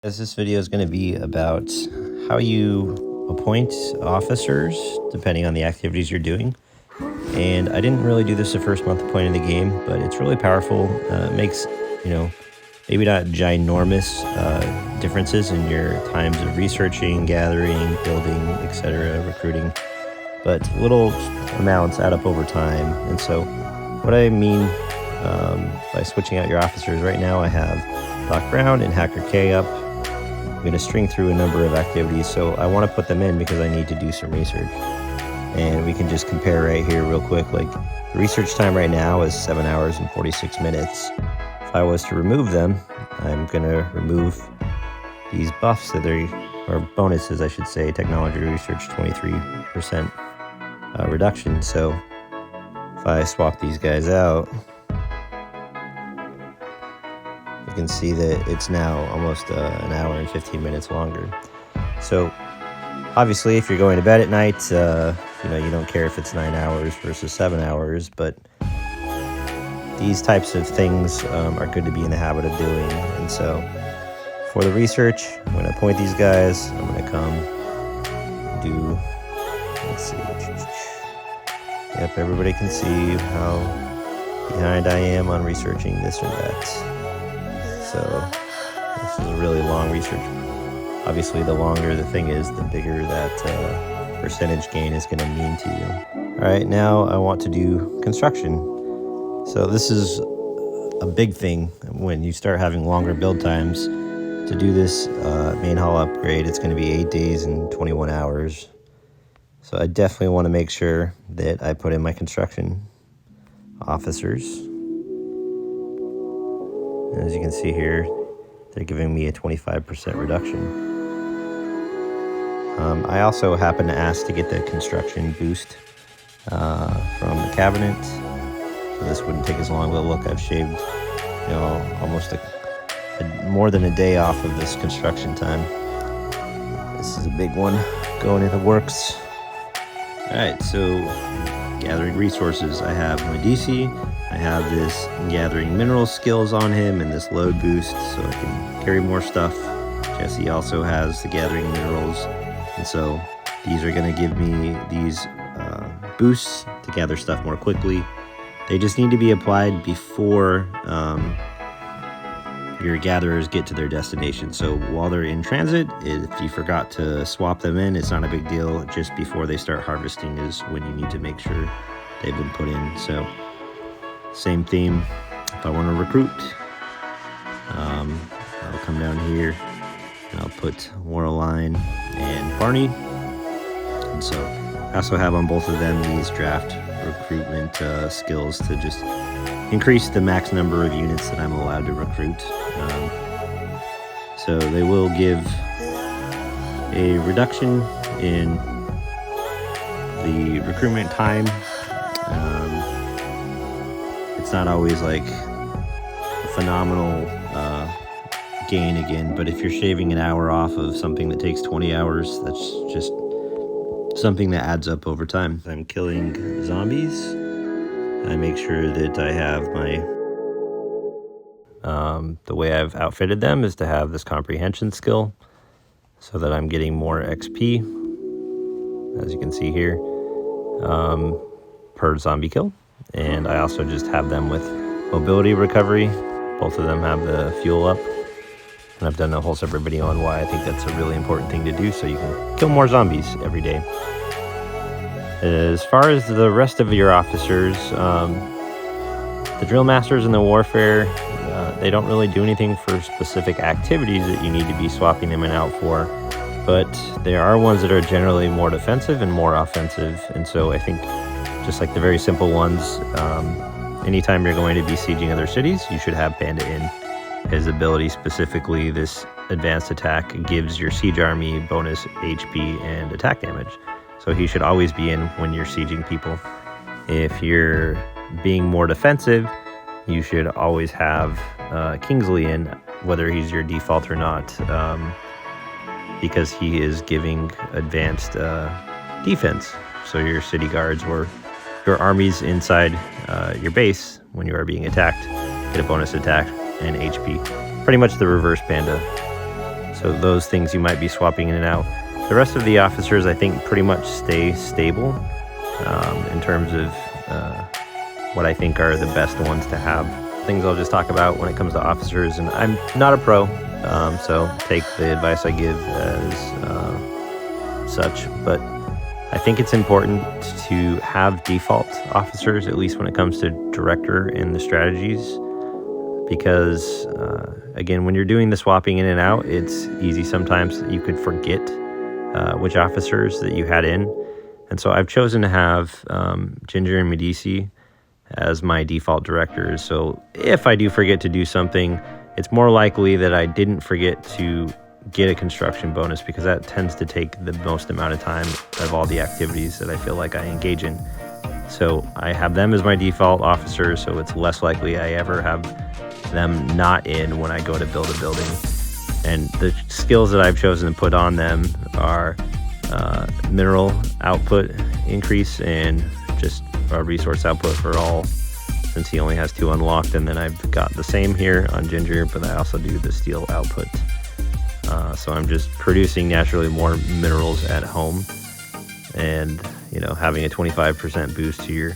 As this video is going to be about how you appoint officers depending on the activities you're doing. And I didn't really do this the first month of playing the game, but it's really powerful. It makes, maybe not ginormous differences in your times of researching, gathering, building, etc., recruiting, but little amounts add up over time. And so what I mean by switching out your officers, right now I have Doc Brown and Hacker K up. I'm going to string through a number of activities, so I want to put them in because I need to do some research. And we can just compare right here real quick. Like, the research time right now is 7 hours and 46 minutes. If I was to remove them, I'm going to remove these buffs or bonuses, I should say. Technology research, 23% reduction. So if I swap these guys out, you can see that it's now almost an hour and 15 minutes longer. So obviously, if you're going to bed at night, you don't care if it's 9 hours versus 7 hours, but these types of things are good to be in the habit of doing. And so for the research, I'm going to appoint these guys. I'm going to come do, let's see. Yep, everybody can see how behind I am on researching this or that. So this is a really long research. Obviously, the longer the thing is, the bigger that percentage gain is going to mean to you. All right, now I want to do construction. So this is a big thing when you start having longer build times. To do this main hall upgrade, it's going to be 8 days and 21 hours. So I definitely want to make sure that I put in my construction officers. As you can see here, they're giving me a 25% reduction. I also happen to ask to get the construction boost from the cabinet, so this wouldn't take as long. But look, I've shaved, almost more than a day off of this construction time. This is a big one going in the works. All right, so gathering resources. I have my DC. I have this gathering mineral skills on him and this load boost, so I can carry more stuff. Jesse also has the gathering minerals, and so these are going to give me these boosts to gather stuff more quickly. They just need to be applied before your gatherers get to their destination. So while they're in transit, if you forgot to swap them in, it's not a big deal. Just before they start harvesting is when you need to make sure they've been put in. So same theme. If I want to recruit, I'll come down here and I'll put Warline and Barney. And so I also have on both of them these draft recruitment skills to just increase the max number of units that I'm allowed to recruit. So they will give a reduction in the recruitment time. It's not always like a phenomenal gain again, but if you're shaving an hour off of something that takes 20 hours, that's just something that adds up over time. I'm killing zombies. I make sure that I have my, the way I've outfitted them is to have this comprehension skill so that I'm getting more XP, as you can see here, per zombie kill. And I also just have them with mobility recovery. Both of them have the fuel up. And I've done a whole separate video on why I think that's a really important thing to do, so you can kill more zombies every day. As far as the rest of your officers, the drill masters and the warfare, they don't really do anything for specific activities that you need to be swapping them in and out for, but there are ones that are generally more defensive and more offensive. And so I think just like the very simple ones, anytime you're going to be sieging other cities, you should have Bandit in. His ability, specifically this advanced attack, gives your siege army bonus HP and attack damage. So he should always be in when you're sieging people. If you're being more defensive, you should always have Kingsley in, whether he's your default or not, because he is giving advanced defense. So your city guards or your armies inside your base, when you are being attacked, get a bonus attack and HP. Pretty much the reverse Panda. So those things you might be swapping in and out. The rest of the officers, I think, pretty much stay stable in terms of what I think are the best ones to have. Things I'll just talk about when it comes to officers, and I'm not a pro, so take the advice I give as such, but I think it's important to have default officers, at least when it comes to director and the strategies, because again, when you're doing the swapping in and out, it's easy sometimes that you could forget which officers that you had in. And so I've chosen to have Ginger and Medici as my default directors. So if I do forget to do something, it's more likely that I didn't forget to get a construction bonus, because that tends to take the most amount of time of all the activities that I feel like I engage in. So I have them as my default officers, so it's less likely I ever have them not in when I go to build a building. And the skills that I've chosen to put on them are mineral output increase and just resource output for all, since he only has 2 unlocked. And then I've got the same here on Ginger, but I also do the steel output. So I'm just producing naturally more minerals at home, and having a 25% boost to your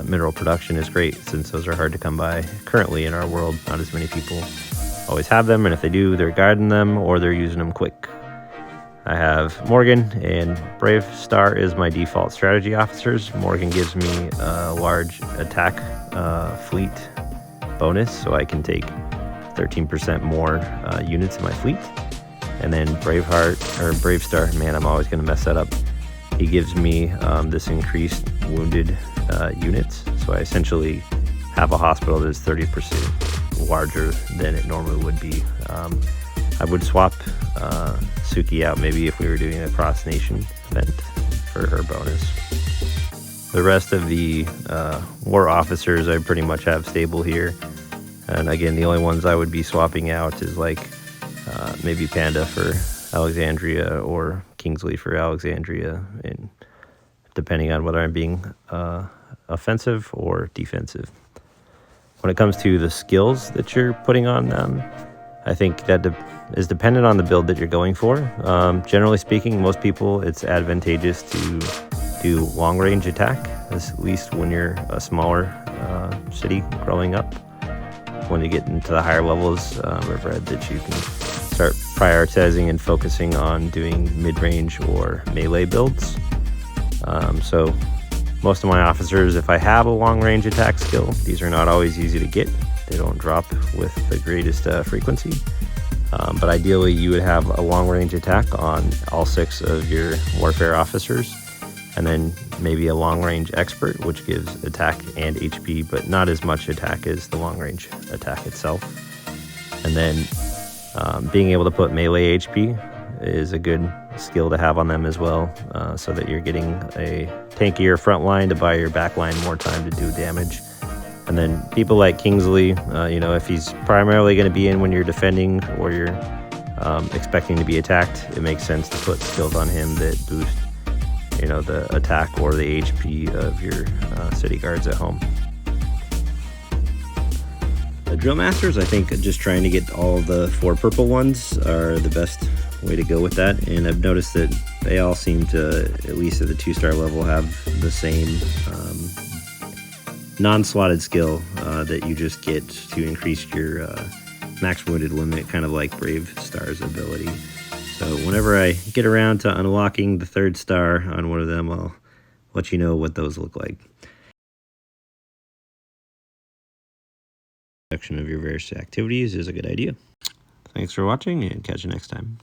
mineral production is great, since those are hard to come by currently in our world. Not as many people always have them, and if they do, they're guarding them or they're using them quick. I have Morgan and Brave Star is my default strategy officers. Morgan gives me a large attack fleet bonus, so I can take 13% more units in my fleet. And then Brave Star, man, I'm always going to mess that up. He gives me this increased wounded units, so I essentially have a hospital that is 30% larger than it normally would be. I would swap Suki out maybe if we were doing a cross-nation event for her bonus. The rest of the war officers I pretty much have stable here. And again, the only ones I would be swapping out is like maybe Panda for Alexandria or Kingsley for Alexandria, and depending on whether I'm being offensive or defensive. When it comes to the skills that you're putting on them, I think that is dependent on the build that you're going for. Generally speaking, most people, it's advantageous to do long-range attack, at least when you're a smaller city growing up. When you get into the higher levels, I've read that you can start prioritizing and focusing on doing mid-range or melee builds. So most of my officers, if I have a long-range attack skill, these are not always easy to get. They don't drop with the greatest frequency. But ideally, you would have a long-range attack on all 6 of your warfare officers, and then maybe a long-range expert, which gives attack and HP, but not as much attack as the long-range attack itself. And then being able to put melee HP is a good skill to have on them as well, so that you're getting a tankier front line to buy your back line more time to do damage. And then people like Kingsley, if he's primarily going to be in when you're defending or you're expecting to be attacked, it makes sense to put skills on him that boost, the attack or the HP of your city guards at home. The drill masters, I think just trying to get all the 4 purple ones are the best way to go with that. And I've noticed that they all seem to, at least at the 2-star level, have the same non-slotted skill that you just get to increase your max wounded limit, kind of like Brave Star's ability. So whenever I get around to unlocking the 3rd star on one of them, I'll let you know what those look like. Section of your various activities is a good idea. Thanks for watching, and catch you next time.